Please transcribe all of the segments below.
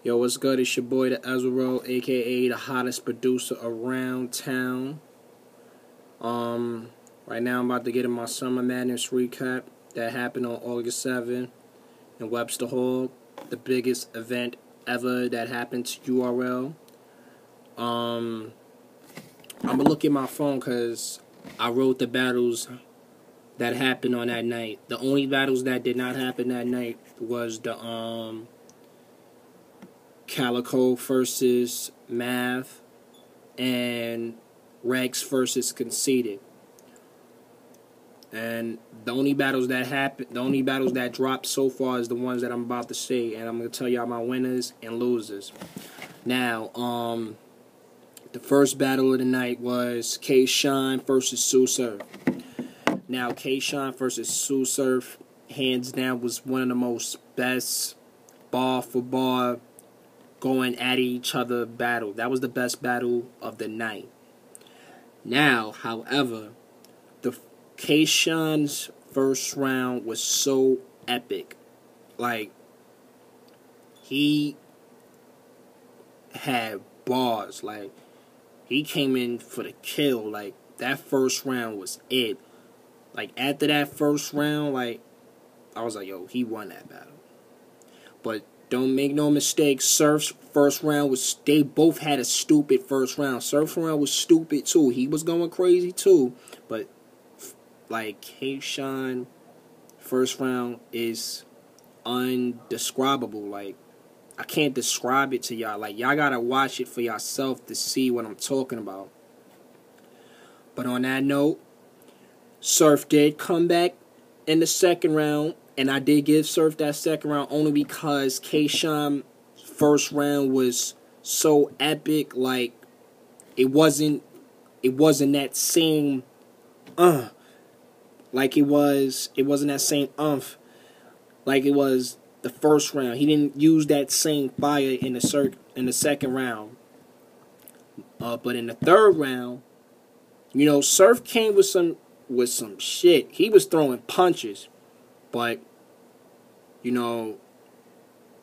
Yo, what's good? It's your boy, the Ezraroll, aka the hottest producer around town. Right now I'm about to get in my Summer Madness recap that happened on August 7th in Webster Hall, the biggest event ever that happened to URL. I'm gonna look at my phone because I wrote the battles that happened on that night. The only battles that did not happen that night was the Calico versus Math and Rex versus Conceited. And the only battles that happened, the only battles that dropped so far is the ones that I'm about to say, and I'm gonna tell y'all my winners and losers. Now, the first battle of the night was K-Shine versus Sue Surf. Now, K-Shine versus Sue Surf, hands down, was one of the most best bar for bar going at each other battle. That was the best battle of the night. Now, however, the K-Shine's first round was so epic. Like, he had bars. Like, he came in for the kill. Like, that first round was it. Like, after that first round, like, I was like, yo, he won that battle. But don't make no mistake, Surf's first round was, they both had a stupid first round. Surf's round was stupid too. He was going crazy too. But, like, K-Shine first round is undescribable. Like, I can't describe it to y'all. Like, y'all gotta watch it for yourself to see what I'm talking about. But on that note, Surf did come back in the second round. And I did give Surf that second round only because K-Shine first round was so epic. Like, it wasn't that same like it wasn't that same like it was the first round. He didn't use that same fire in the second round. But in the third round, you know, Surf came with some shit. He was throwing punches, but you know,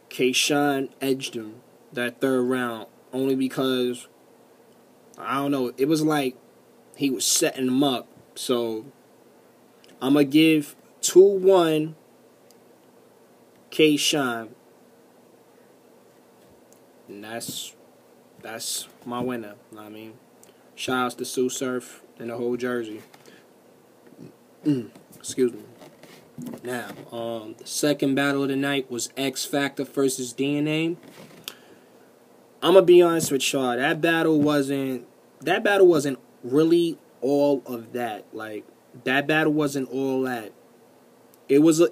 K-Shine edged him that third round only because, I don't know, it was like he was setting him up. So, I'm going to give 2-1 K-Shine. And that's my winner. You know what I mean? Shout outs to Sue Surf and the whole Jersey. Excuse me. Now, the second battle of the night was X Factor versus DNA. I'm gonna be honest with y'all. That battle wasn't really all of that. Like, that battle wasn't all that. It was I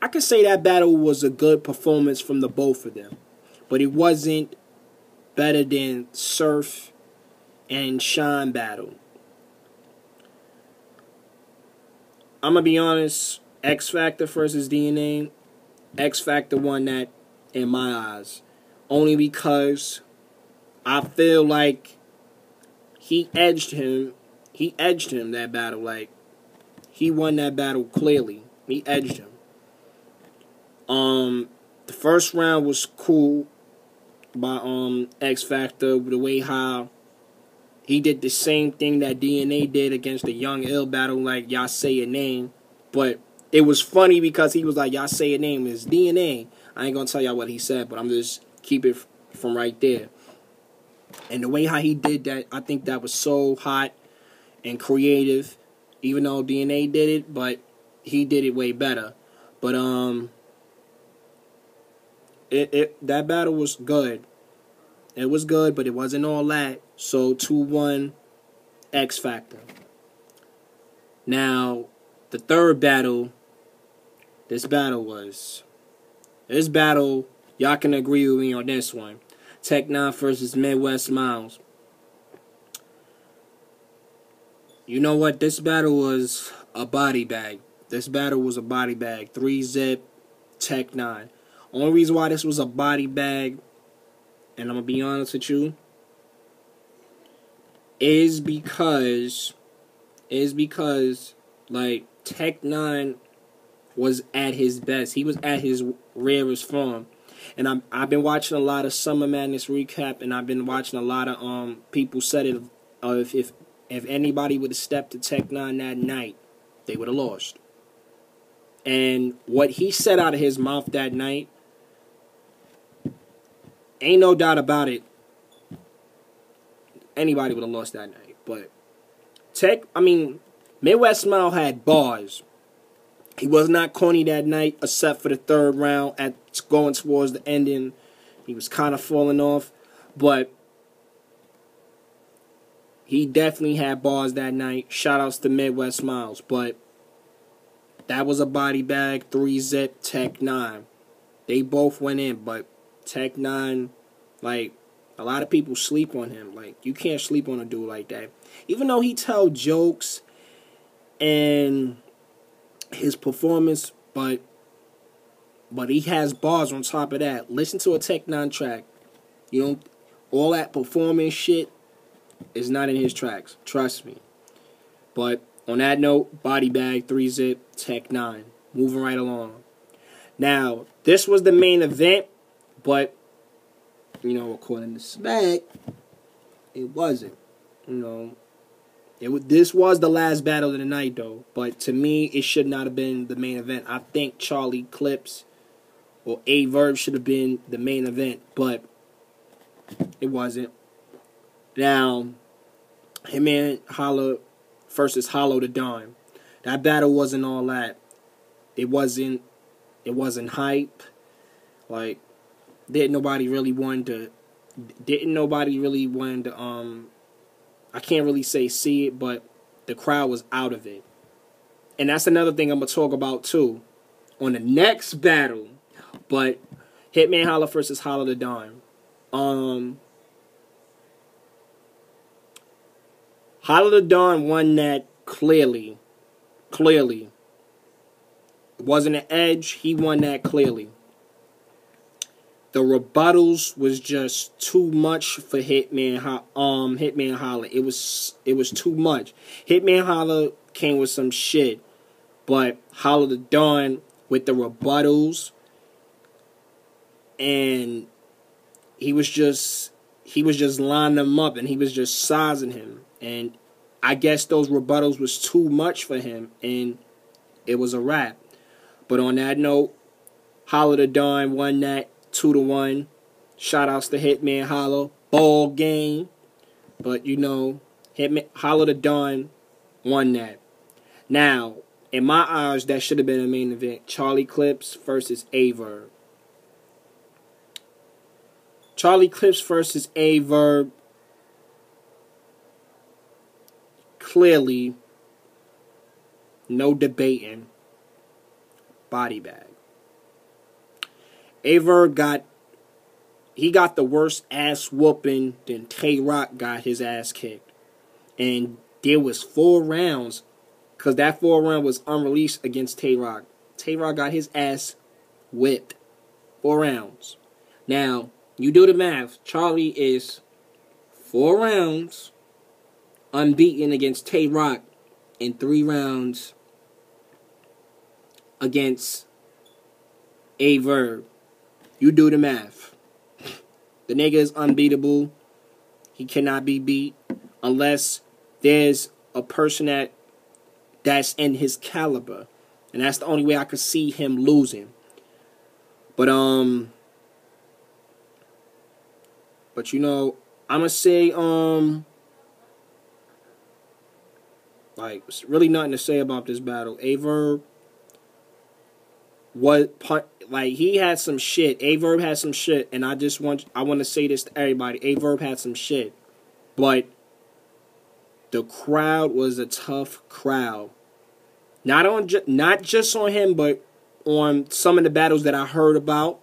could say that battle was a good performance from the both of them, but it wasn't better than Surf and Shine battle. I'm going to be honest, X Factor versus DNA, X Factor won that in my eyes. Only because I feel like he edged him that battle. Like, he won that battle clearly. He edged him. The first round was cool by X Factor, the way how he did the same thing that DNA did against the Young Ill battle, like, y'all say your name. But it was funny because he was like, y'all say your name is DNA. I ain't going to tell y'all what he said, but I'm just keep it from right there. And the way how he did that, I think that was so hot and creative. Even though DNA did it, but he did it way better. But, that battle was good. It was good, but it wasn't all that. So, 2-1 X Factor. Now, the third battle, this battle, y'all can agree with me on this one. Tech 9 versus Midwest Miles. You know what? This battle was a body bag. 3-zip, Tech 9. Only reason why this was a body bag, and I'm going to be honest with you, is because, like, Tech 9 was at his best. He was at his rarest form. And I've been watching a lot of Summer Madness recap, and I've been watching a lot of people said it. If anybody would have stepped to Tech 9 that night, they would have lost. And what he said out of his mouth that night, ain't no doubt about it, anybody would have lost that night. But Midwest Smile had bars. He was not corny that night, except for the third round at going towards the ending. He was kind of falling off, but he definitely had bars that night. Shout-outs to Midwest Smiles, but that was a body bag, 3-zip, Tech 9. They both went in, but Tech 9, like, a lot of people sleep on him. Like, you can't sleep on a dude like that. Even though he tell jokes and his performance, but he has bars on top of that. Listen to a Tech 9 track. You don't, all that performance shit is not in his tracks. Trust me. But on that note, body bag, 3-zip, Tech 9. Moving right along. Now, this was the main event, but, according to Smack, it wasn't. This was the last battle of the night, though. But to me, it should not have been the main event. I think Charlie Clips or A-Verb should have been the main event, but it wasn't. Now, Hitman Holla versus Hollow the Don. That battle wasn't all that. It wasn't hype. Like, didn't nobody really want to I can't really say see it, but the crowd was out of it. And that's another thing I'm going to talk about, too, on the next battle. But Hitman Holla versus Holla the Don. Holla the Don won that clearly. Clearly. It wasn't an edge. He won that clearly. The rebuttals was just too much for Hitman Holla. It was too much. Hitman Holla came with some shit, but Holla the Don with the rebuttals, and he was just lining them up, and he was just sizing him, and I guess those rebuttals was too much for him, and it was a wrap. But on that note, Holla the Don won that 2-1. Shoutouts to Hitman Holla. Ball game. But Holla the Don won that. Now, in my eyes, that should have been a main event. Charlie Clips versus A-Verb. Charlie Clips versus A-Verb. Clearly, no debating. Body bag. A-Verb got the worst ass whooping, then Tay-Rock got his ass kicked. And there was 4 rounds, because that 4th round was unreleased against Tay-Rock. Tay-Rock got his ass whipped. 4 rounds. Now, you do the math. Charlie is 4 rounds unbeaten against Tay-Rock in 3 rounds against A-Verb. You do the math. The nigga is unbeatable. He cannot be beat unless there's a person that's in his caliber. And that's the only way I could see him losing. But I'm gonna say like, there's really nothing to say about this battle. A-Verb he had some shit. A-Verb had some shit, and I want to say this to everybody. A-Verb had some shit, but the crowd was a tough crowd. Not just on him, but on some of the battles that I heard about.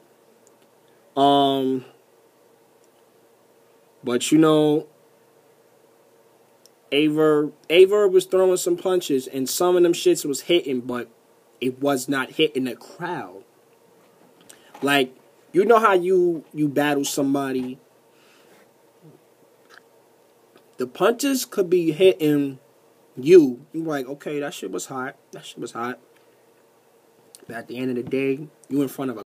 But A-Verb was throwing some punches, and some of them shits was hitting, but it was not hitting the crowd. Like, you know how you battle somebody, the punches could be hitting you. You're like, okay, that shit was hot. That shit was hot. But at the end of the day, you in front of a